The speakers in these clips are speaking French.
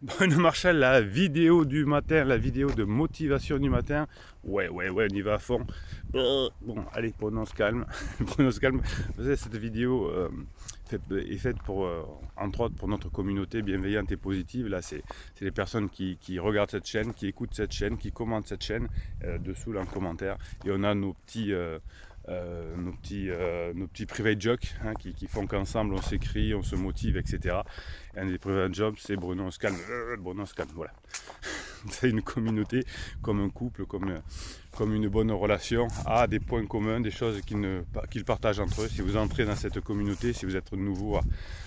Bruno Marchal, la vidéo du matin, la vidéo de motivation du matin. Ouais, on y va à fond. Bon, allez, Bruno se calme. Bruno se calme. Vous savez, cette vidéo est faite pour, entre autres, pour notre communauté bienveillante et positive. Là, c'est les personnes qui regardent cette chaîne, qui écoutent cette chaîne, qui commentent cette chaîne, dessous là en commentaire. Et on a nos petits private jokes qui font qu'ensemble on s'écrit, on se motive, etc. Et un des private jokes, c'est Bruno on se calme, Bruno on se calme, voilà. C'est une communauté, comme un couple, comme une bonne relation, a des points communs, des choses qu'ils partagent entre eux. Si vous entrez dans cette communauté, si vous êtes nouveau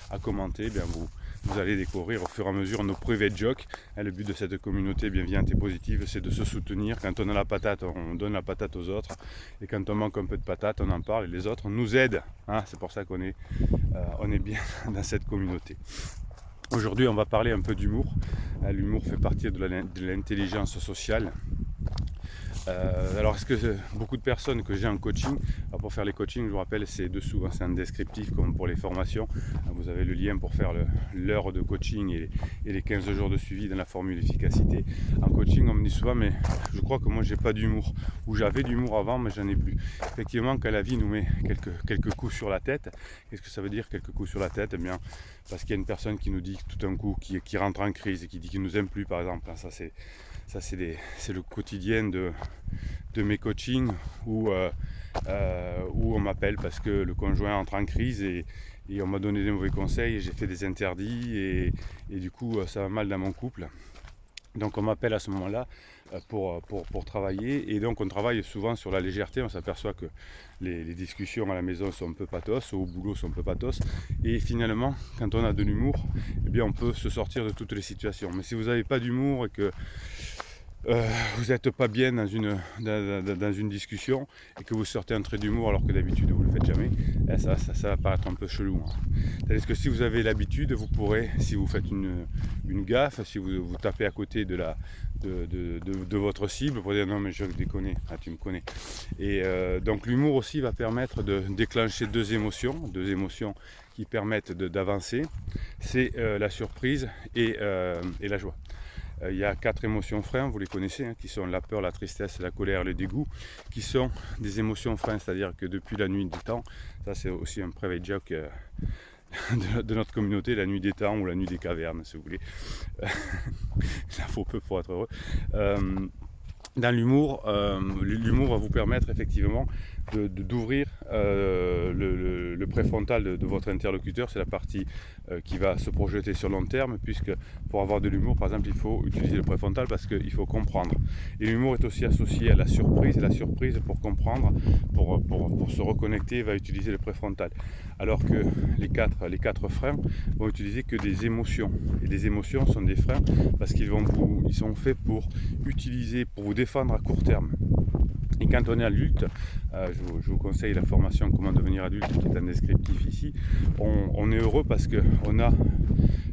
à commenter, bien vous allez découvrir au fur et à mesure nos private jokes. Le but de cette communauté bienveillante et positive, c'est de se soutenir. Quand on a la patate, on donne la patate aux autres. Et quand on manque un peu de patate, on en parle et les autres nous aident. C'est pour ça qu'on est bien dans cette communauté. Aujourd'hui, on va parler un peu d'humour. L'humour fait partie de l'intelligence sociale. Alors, est-ce que beaucoup de personnes que j'ai en coaching, pour faire les coachings, je vous rappelle, c'est dessous, c'est un descriptif comme pour les formations. Vous avez le lien pour faire l'heure de coaching et les 15 jours de suivi dans la formule efficacité. En coaching, on me dit souvent, mais je crois que moi, j'ai pas d'humour. Ou j'avais d'humour avant, mais j'en ai plus. Effectivement, quand la vie nous met quelques coups sur la tête, qu'est-ce que ça veut dire, quelques coups sur la tête? Eh bien, parce qu'il y a une personne qui nous dit tout d'un coup, qui rentre en crise et qui dit qu'il ne nous aime plus, par exemple. C'est le quotidien de mes coachings où on m'appelle parce que le conjoint entre en crise et on m'a donné des mauvais conseils et j'ai fait des interdits et du coup ça va mal dans mon couple. Donc on m'appelle à ce moment-là pour travailler et donc on travaille souvent sur la légèreté. On s'aperçoit que les discussions à la maison sont un peu pathos, au boulot sont un peu pathos et finalement quand on a de l'humour, eh bien on peut se sortir de toutes les situations. Mais si vous n'avez pas d'humour et que vous n'êtes pas bien dans une discussion et que vous sortez un trait d'humour alors que d'habitude vous ne le faites jamais, ça va paraître un peu chelou. C'est-à-dire que si vous avez l'habitude, vous pourrez, si vous faites une gaffe, si vous tapez à côté de votre cible pour dire non mais je déconne, tu me connais. Et donc l'humour aussi va permettre de déclencher deux émotions qui permettent d'avancer, c'est la surprise et la joie. Il y a 4 émotions freins, vous les connaissez, qui sont la peur, la tristesse, la colère, le dégoût, qui sont des émotions freins, c'est-à-dire que depuis la nuit des temps, ça c'est aussi un private joke de notre communauté, la nuit des temps ou la nuit des cavernes, si vous voulez. Il faut peu pour être heureux. Dans l'humour, l'humour va vous permettre effectivement d'ouvrir le préfrontal de votre interlocuteur. C'est la partie qui va se projeter sur long terme, puisque pour avoir de l'humour, par exemple, il faut utiliser le préfrontal parce qu'il faut comprendre. Et l'humour est aussi associé à la surprise. Et la surprise, pour comprendre, pour se reconnecter, va utiliser le préfrontal. Alors que les quatre freins vont utiliser que des émotions. Et les émotions sont des freins parce qu'ils sont faits pour vous défendre à court terme. Et quand on est adulte, je vous conseille la formation Comment devenir adulte qui est un descriptif ici, on est heureux parce qu'on a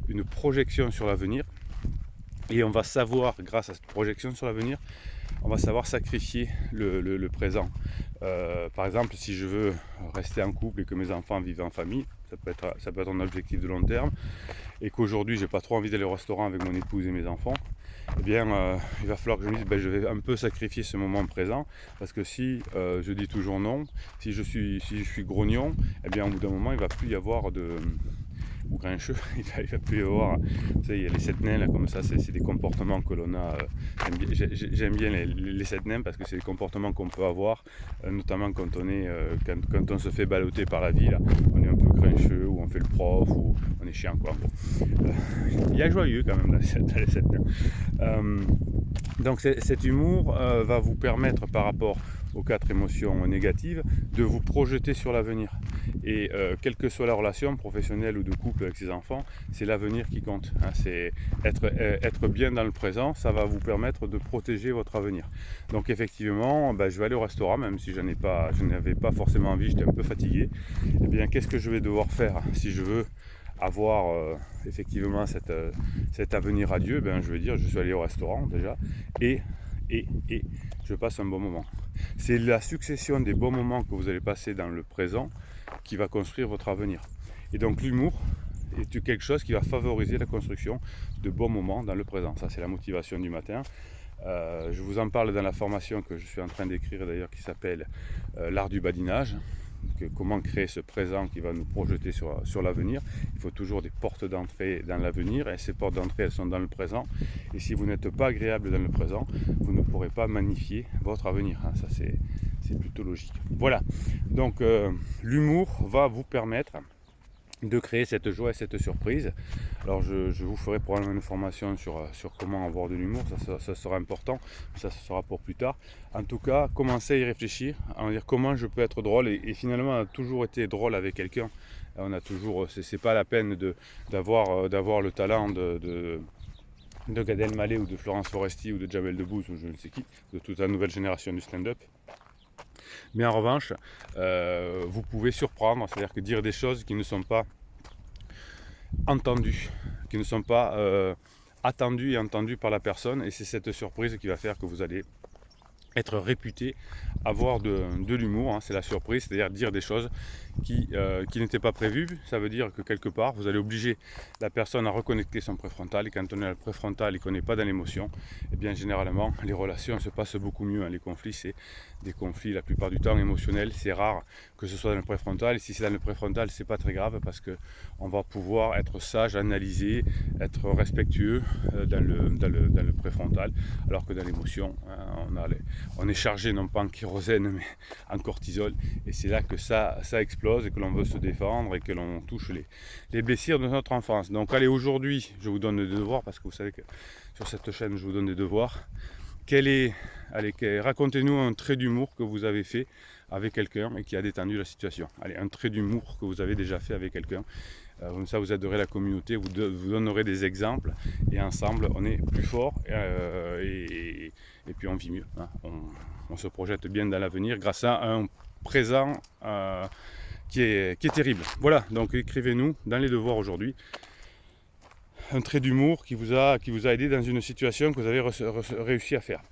une projection sur l'avenir et on va savoir, grâce à cette projection sur l'avenir, on va savoir sacrifier le présent. Par exemple, si je veux rester en couple et que mes enfants vivent en famille, ça peut être un objectif de long terme, et qu'aujourd'hui j'ai pas trop envie d'aller au restaurant avec mon épouse et mes enfants, eh bien il va falloir que je me dise je vais un peu sacrifier ce moment présent, parce que si je dis toujours non, si je suis grognon, eh bien au bout d'un moment il va plus y avoir ou grincheux, il va plus y avoir, vous savez, il y a les 7 nains là, comme ça, c'est des comportements que l'on a, j'aime bien les 7 nains parce que c'est des comportements qu'on peut avoir, notamment quand quand on se fait balloter par la vie, là, on est un peu grincheux, ou on fait le prof, ou on est chiant quoi. Il y a joyeux quand même dans les 7 nains. Donc cet humour va vous permettre, par rapport aux 4 émotions négatives, de vous projeter sur l'avenir. Et quelle que soit la relation professionnelle ou de couple avec ses enfants, c'est l'avenir qui compte. C'est être bien dans le présent, ça va vous permettre de protéger votre avenir. Donc effectivement, je vais aller au restaurant, même si je n'avais pas forcément envie, j'étais un peu fatigué. Eh bien, qu'est-ce que je vais devoir faire si je veux avoir effectivement cet avenir à Dieu? Je vais dire, je suis allé au restaurant déjà et je passe un bon moment. C'est la succession des bons moments que vous allez passer dans le présent qui va construire votre avenir. Et donc l'humour, est quelque chose qui va favoriser la construction de bons moments dans le présent. Ça, c'est la motivation du matin. Je vous en parle dans la formation que je suis en train d'écrire d'ailleurs, qui s'appelle l'art du badinage. Comment créer ce présent qui va nous projeter sur l'avenir. Il faut toujours des portes d'entrée dans l'avenir, et ces portes d'entrée, elles sont dans le présent. Et si vous n'êtes pas agréable dans le présent, vous ne pourrez pas magnifier votre avenir. Ça, c'est plutôt logique. Voilà, donc l'humour va vous permettre de créer cette joie et cette surprise. Alors je vous ferai probablement une formation sur comment avoir de l'humour, ça sera important, ça sera pour plus tard. En tout cas, commencez à y réfléchir, à dire comment je peux être drôle, et finalement on a toujours été drôle avec quelqu'un. On a toujours, c'est pas la peine d'avoir le talent de Gad Elmaleh ou de Florence Foresti ou de Jamel Debbouze ou je ne sais qui, de toute la nouvelle génération du stand-up. Mais en revanche, vous pouvez surprendre, c'est-à-dire que dire des choses qui ne sont pas entendues, qui ne sont pas attendues et entendues par la personne, et c'est cette surprise qui va faire que vous allez être réputé, avoir de l'humour, c'est la surprise, c'est-à-dire dire des choses qui n'étaient pas prévues. Ça veut dire que quelque part, vous allez obliger la personne à reconnecter son préfrontal, et quand on est à le préfrontal et qu'on n'est pas dans l'émotion, eh bien généralement, les relations se passent beaucoup mieux. Les conflits, c'est des conflits la plupart du temps émotionnels, c'est rare que ce soit dans le préfrontal, et si c'est dans le préfrontal, c'est pas très grave, parce qu'on va pouvoir être sage, analyser, être respectueux dans le préfrontal, alors que dans l'émotion, on est chargé non pas en kérosène mais en cortisol, et c'est là que ça explose et que l'on veut se défendre et que l'on touche les blessures de notre enfance. Donc allez, aujourd'hui je vous donne des devoirs, parce que vous savez que sur cette chaîne je vous donne des devoirs. Racontez-nous un trait d'humour que vous avez fait avec quelqu'un et qui a détendu la situation. Allez, un trait d'humour que vous avez déjà fait avec quelqu'un. Comme ça, vous aiderez la communauté, vous donnerez des exemples, et ensemble, on est plus fort, et puis on vit mieux. On se projette bien dans l'avenir grâce à un présent qui est terrible. Voilà, donc écrivez-nous dans les devoirs aujourd'hui un trait d'humour qui vous a aidé dans une situation que vous avez réussi à faire.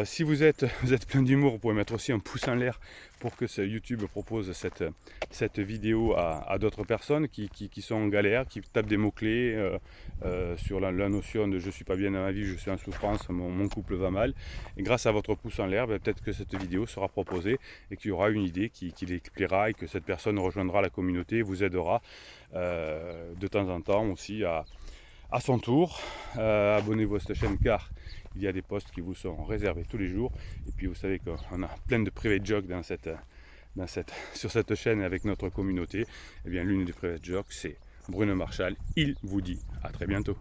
Si vous êtes plein d'humour, vous pouvez mettre aussi un pouce en l'air pour que YouTube propose cette vidéo à d'autres personnes qui sont en galère, qui tapent des mots-clés sur la notion de je suis pas bien dans ma vie, je suis en souffrance, mon couple va mal. Et grâce à votre pouce en l'air, peut-être que cette vidéo sera proposée et qu'il y aura une idée qui les plaira, et que cette personne rejoindra la communauté et vous aidera de temps en temps aussi à son tour. Abonnez-vous à cette chaîne, car il y a des posts qui vous sont réservés tous les jours. Et puis vous savez qu'on a plein de private jokes sur cette chaîne avec notre communauté. Et bien l'une des private jokes, c'est Bruno Marchal. Il vous dit à très bientôt.